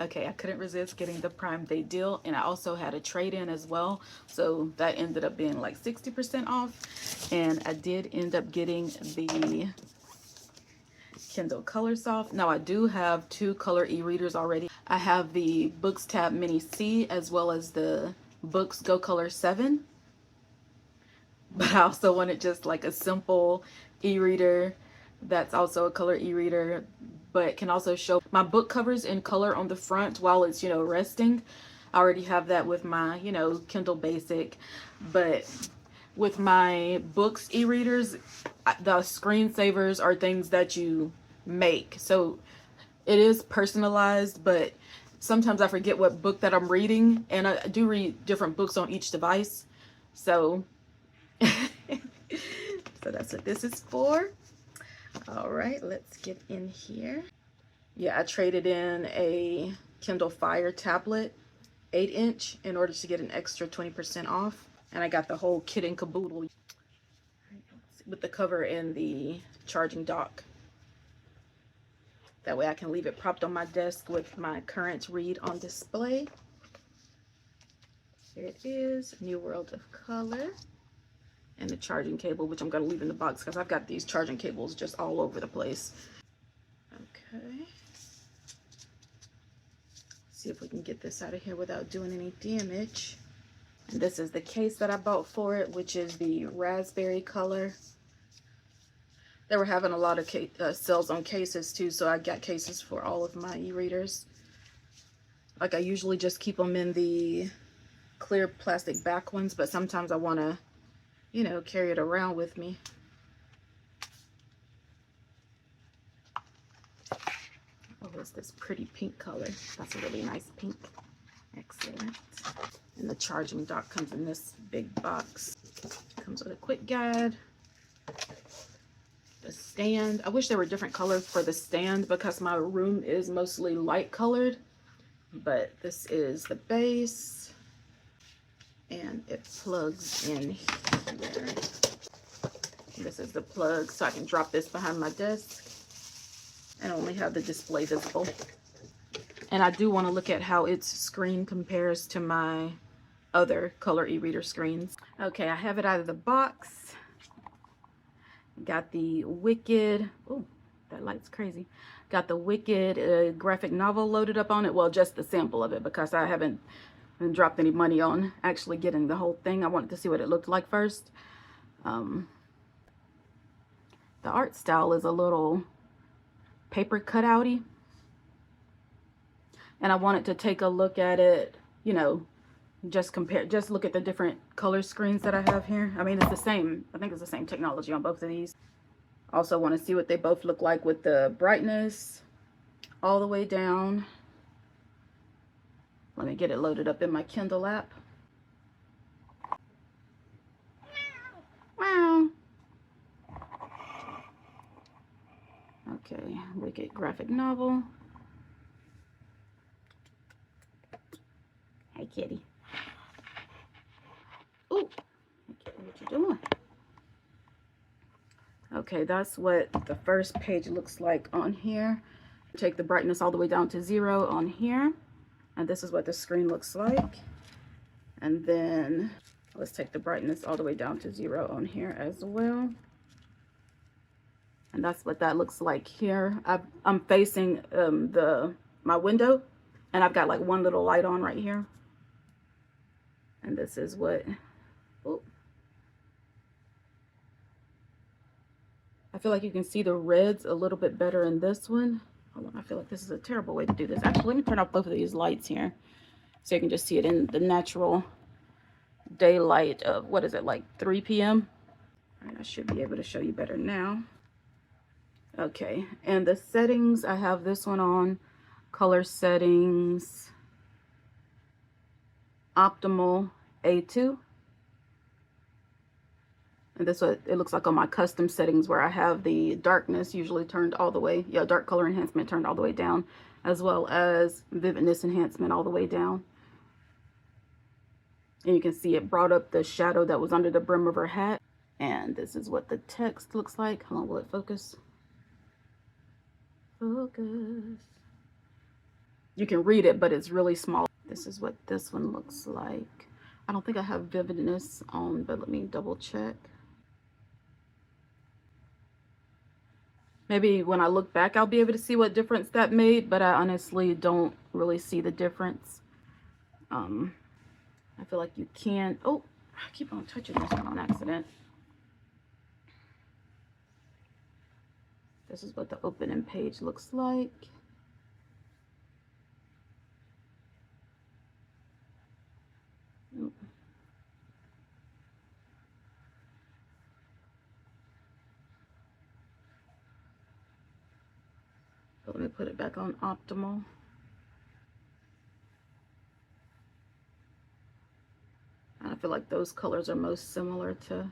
Okay, I couldn't resist getting the Prime Day deal, and I also had a trade-in as well, so that ended up being like 60% off. And I did end up getting the Kindle Colorsoft. Now I do have two color e-readers already. I have the Books Tab Mini C as well as the Books Go Color 7. But I also wanted just like a simple e-reader that's also a color e-reader, but can also show my book covers in color on the front while it's, you know, resting. I already have that with my, you know, Kindle Basic, but with my books e-readers, the screensavers are things that you make. So it is personalized, but sometimes I forget what book that I'm reading, and I do read different books on each device. So so that's what this is for. All right, let's get in here. Yeah, I traded in a Kindle Fire tablet, 8-inch, in order to get an extra 20% off. And I got the whole kit and caboodle with the cover and the charging dock. That way I can leave it propped on my desk with my current read on display. Here it is, New World of Color. And the charging cable, which I'm going to leave in the box because I've got these charging cables just all over the place. Okay. See if we can get this out of here without doing any damage. And this is the case that I bought for it, which is the raspberry color. They were having a lot of sales on cases too, so I got cases for all of my e-readers. Like I usually just keep them in the clear plastic back ones, but sometimes I want to, you know, carry it around with me. Oh, it's this pretty pink color. That's a really nice pink. Excellent. And the charging dock comes in this big box. Comes with a quick guide. The stand. I wish there were different colors for the stand because my room is mostly light colored. But this is the base. And it plugs in here. This is the plug, so I can drop this behind my desk and only have the display visible. And I do want to look at how its screen compares to my other color e-reader screens. Okay, I have it out of the box. Got the Wicked, oh, that light's crazy. Got the Wicked graphic novel loaded up on it. Well, just the sample of it because I haven't dropped any money on actually getting the whole thing. I wanted to see what it looked like first. The art style is a little paper cutouty, and I wanted to take a look at it, you know, just look at the different color screens that I have here. I mean, it's the same, I think it's the same technology on both of these. Also want to see what they both look like with the brightness all the way down. Let me get it loaded up in my Kindle app. Wow. Okay, Wicked graphic novel. Hey, kitty. Ooh, hey, kitty, what you doing? Okay, that's what the first page looks like on here. Take the brightness all the way down to 0 on here. And this is what the screen looks like. And then let's take the brightness all the way down to 0 on here as well. And that's what that looks like here. I'm facing my window, and I've got like one little light on right here. And this is what, oh, I feel like you can see the reds a little bit better in this one. Hold on, I feel like this is a terrible way to do this. Actually, let me turn off both of these lights here so you can just see it in the natural daylight of, what is it, like 3 p.m.? All right, I should be able to show you better now. Okay, and the settings, I have this one on color settings, optimal A2. And this is what it looks like on my custom settings, where I have the darkness usually turned all the way, yeah, dark color enhancement turned all the way down, as well as vividness enhancement all the way down. And you can see it brought up the shadow that was under the brim of her hat. And this is what the text looks like. Hold on, will it focus? Focus. you can read it, but it's really small. This is what this one looks like. I don't think I have vividness on, but let me double check. Maybe when I look back, I'll be able to see what difference that made, but I honestly don't really see the difference. I feel like you can, oh, I keep on touching this one on accident. This is what the opening page looks like. Let me put it back on optimal. I feel like those colors are most similar to,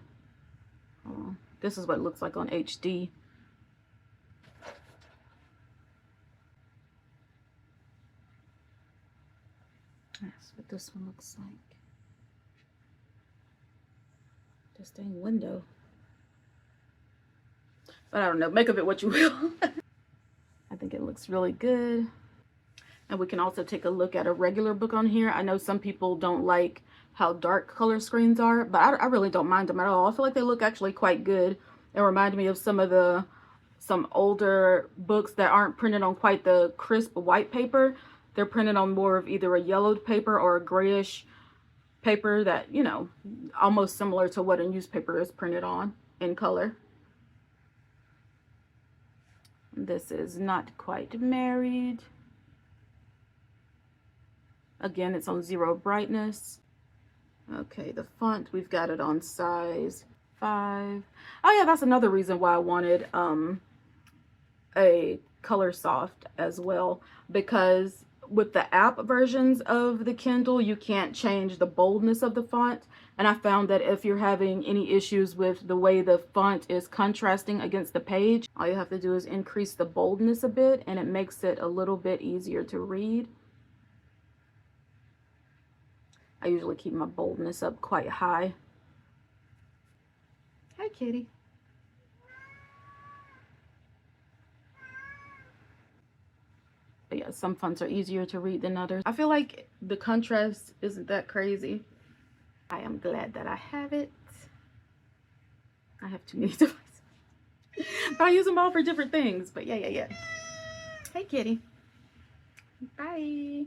this is what it looks like on HD. That's what this one looks like. This dang window. But I don't know, make of it what you will. I think it looks really good. And we can also take a look at a regular book on here. I know some people don't like how dark color screens are, but I really don't mind them at all. I feel like they look actually quite good. They remind me of some older books that aren't printed on quite the crisp white paper. They're printed on more of either a yellowed paper or a grayish paper that, you know, almost similar to what a newspaper is printed on in color. This is Not Quite Married. Again, it's on 0 brightness. Okay, the font, we've got it on size 5. Oh yeah, that's another reason why I wanted a Colorsoft as well, because with the app versions of the Kindle, you can't change the boldness of the font. And I found that if you're having any issues with the way the font is contrasting against the page, all you have to do is increase the boldness a bit, and it makes it a little bit easier to read. I usually keep my boldness up quite high. Hi, kitty. But yeah, some fonts are easier to read than others. I feel like the contrast isn't that crazy. I am glad that I have it. I have too many devices. But I use them all for different things. But yeah. Hey, kitty. Bye.